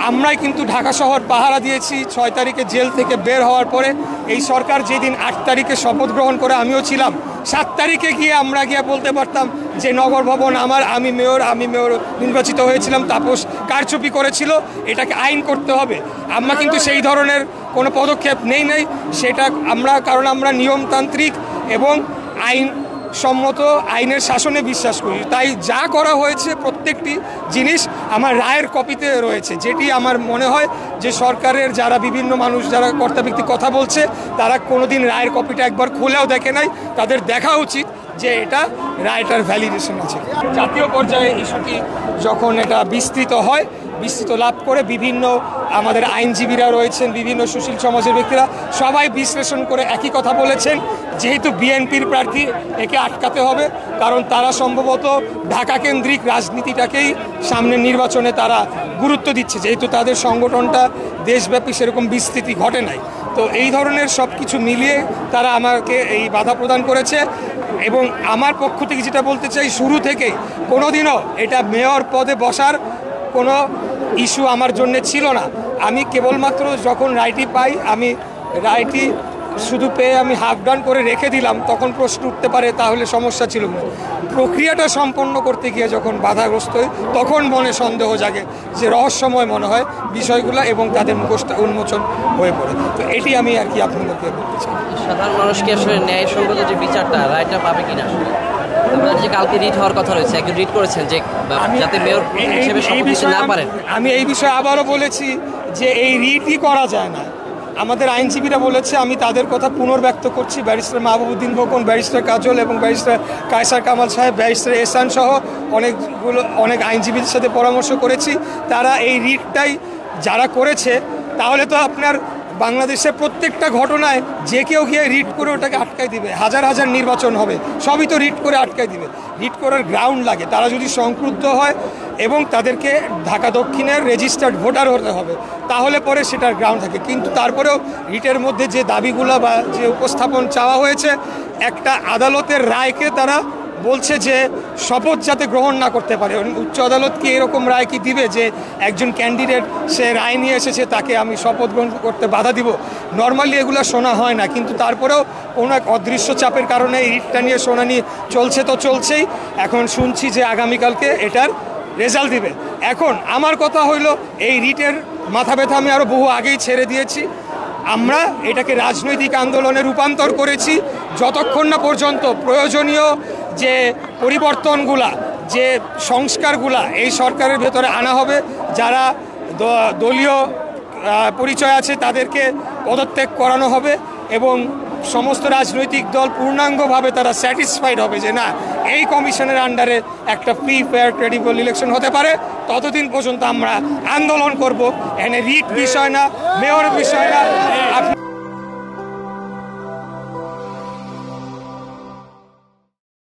আমরাই কিন্তু ঢাকা শহর পাহারা দিয়েছি 6 তারিখে জেল থেকে বের হওয়ার পরে। এই সরকার যেদিন 8 তারিখে শপথ গ্রহণ করে আমিও ছিলাম, 7 তারিখে গিয়ে আমরা গিয়ে বলতে পারতাম যে নগর ভবন আমার, আমি মেয়র নির্বাচিত হয়েছিলাম, তাপস কারচুপি করেছিল, এটাকে আইন করতে হবে। আমরা কিন্তু সেই ধরনের কোনো পদক্ষেপ নেই সেটা আমরা, কারণ আমরা নিয়মতান্ত্রিক এবং সম্মত আইনের শাসনে বিশ্বাস করি। তাই যা করা হয়েছে প্রত্যেকটি জিনিস আমার রায়ের কপিতে রয়েছে, যেটি আমার মনে হয় যে সরকারের যারা বিভিন্ন মানুষ যারা কর্তাব্যক্তি কথা বলছে তারা কোনোদিন রায়ের কপিটা একবার খুলেও দেখে নাই। তাদের দেখা উচিত যে এটা রায়টার ভ্যালিডেশন আছে। জাতীয় পর্যায়ে ইস্যুটি যখন এটা বিস্তৃত লাভ করে বিভিন্ন আমাদের আইনজীবীরা রয়েছেন, বিভিন্ন সুশীল সমাজের ব্যক্তিরা সবাই বিশ্লেষণ করে একই কথা বলেছেন, যেহেতু বিএনপির প্রার্থী একে আটকাতে হবে, কারণ তারা সম্ভবত ঢাকা কেন্দ্রিক রাজনীতিটাকেই সামনের নির্বাচনে তারা গুরুত্ব দিচ্ছে, যেহেতু তাদের সংগঠনটা দেশব্যাপী সেরকম বিস্তৃতি ঘটে নাই। তো এই ধরনের সব কিছু মিলিয়ে তারা আমাকে এই বাধা প্রদান করেছে। এবং আমার পক্ষ থেকে যেটা বলতে চাই, শুরু থেকেই কোনোদিনও এটা মেয়র পদে বসার কোনো ইস্যু আমার জন্য ছিল না। আমি কেবলমাত্র যখন রায়টি পাই, আমি রায়টি শুধু পেয়ে আমি হাফ ডান করে রেখে দিলাম, তখন প্রশ্ন উঠতে পারে তাহলে সমস্যা ছিল না। প্রক্রিয়াটা সম্পন্ন করতে গিয়ে যখন বাধাগ্রস্ত হই তখন মনে সন্দেহ জাগে, যে রহস্যময় মনে হয় বিষয়গুলো এবং তাদের মুখোশটা উন্মোচন হয়ে পড়ে। তো এটি আমি আর কি আপনাদেরকে বলতে চাই। সাধারণ মানুষকে আসলে ন্যায়সঙ্গত যে বিচারটা, রায়টা পাবে কিনা? যে কালকে রিট হওয়ার কথা রয়েছে, একজন রিট করেছেন যে যাতে মেয়র হিসেবে শপথ নিতে না পারেন। আমি এই বিষয়ে আবারও বলেছি যে এই রিটই করা যায় না। আমাদের আইনজীবীরা বলেছে, আমি তাদের কথা পুনর্ব্যক্ত করছি, ব্যারিস্টার মাহবুবউদ্দিন খোকন, ব্যারিস্টার কাজল এবং ব্যারিস্টার কায়সার কামাল সাহেব, ব্যারিস্টার এহসান সহ অনেক আইনজীবীদের সাথে পরামর্শ করেছি। তারা এই রিটটাই যারা করেছে, তাহলে তো আপনার বাংলাদেশের প্রত্যেকটা ঘটনায় যে কেউ গিয়ে রিট করে ওটাকে আটকাই দিবে, হাজার হাজার নির্বাচন হবে, সবই তো রিট করে আটকাই দিবে। রিট করার গ্রাউন্ড লাগে, তারা যদি সংক্রুদ্ধ হয় এবং তাদেরকে ঢাকা দক্ষিণের রেজিস্টার্ড ভোটার হতে হবে, তাহলে পরে সেটার গ্রাউন্ড থাকে। কিন্তু তারপরেও রিটের মধ্যে যে দাবিগুলো বা যে উপস্থাপন চাওয়া হয়েছে, একটা আদালতের রায়কে তারা বলছে যে শপথ যাতে গ্রহণ না করতে পারে। উচ্চ আদালত কি এরকম রায় কি দিবে যে একজন ক্যান্ডিডেট সে রায় নিয়ে এসেছে তাকে আমি শপথ গ্রহণ করতে বাধা দিব? নর্মালি এগুলো শোনা হয় না, কিন্তু তারপরেও কোনো এক অদৃশ্য চাপের কারণে এই রিটটা নিয়ে শুনানি চলছে তো চলছেই। এখন শুনছি যে আগামীকালকে এটার রেজাল্ট দিবে। এখন আমার কথা হইলো, এই রিটের মাথা ব্যথা আমি আরও বহু আগেই ছেড়ে দিয়েছি। আমরা এটাকে রাজনৈতিক আন্দোলনে রূপান্তর করেছি, যতক্ষণ না পর্যন্ত প্রয়োজনীয় যে পরিবর্তনগুলা, যে সংস্কারগুলা এই সরকারের ভেতরে আনা হবে, যারা দলীয় পরিচয় আছে তাদেরকে পদত্যাগ করানো হবে এবং সমস্ত রাজনৈতিক দল পূর্ণাঙ্গভাবে তারা স্যাটিসফাইড হবে যে না, এই কমিশনের আন্ডারে একটা ফ্রি ফেয়ার ক্রেডিবল ইলেকশন হতে পারে, ততদিন পর্যন্ত আমরা আন্দোলন করব। এখানে রিট বিষয় না, মেয়র বিষয় না,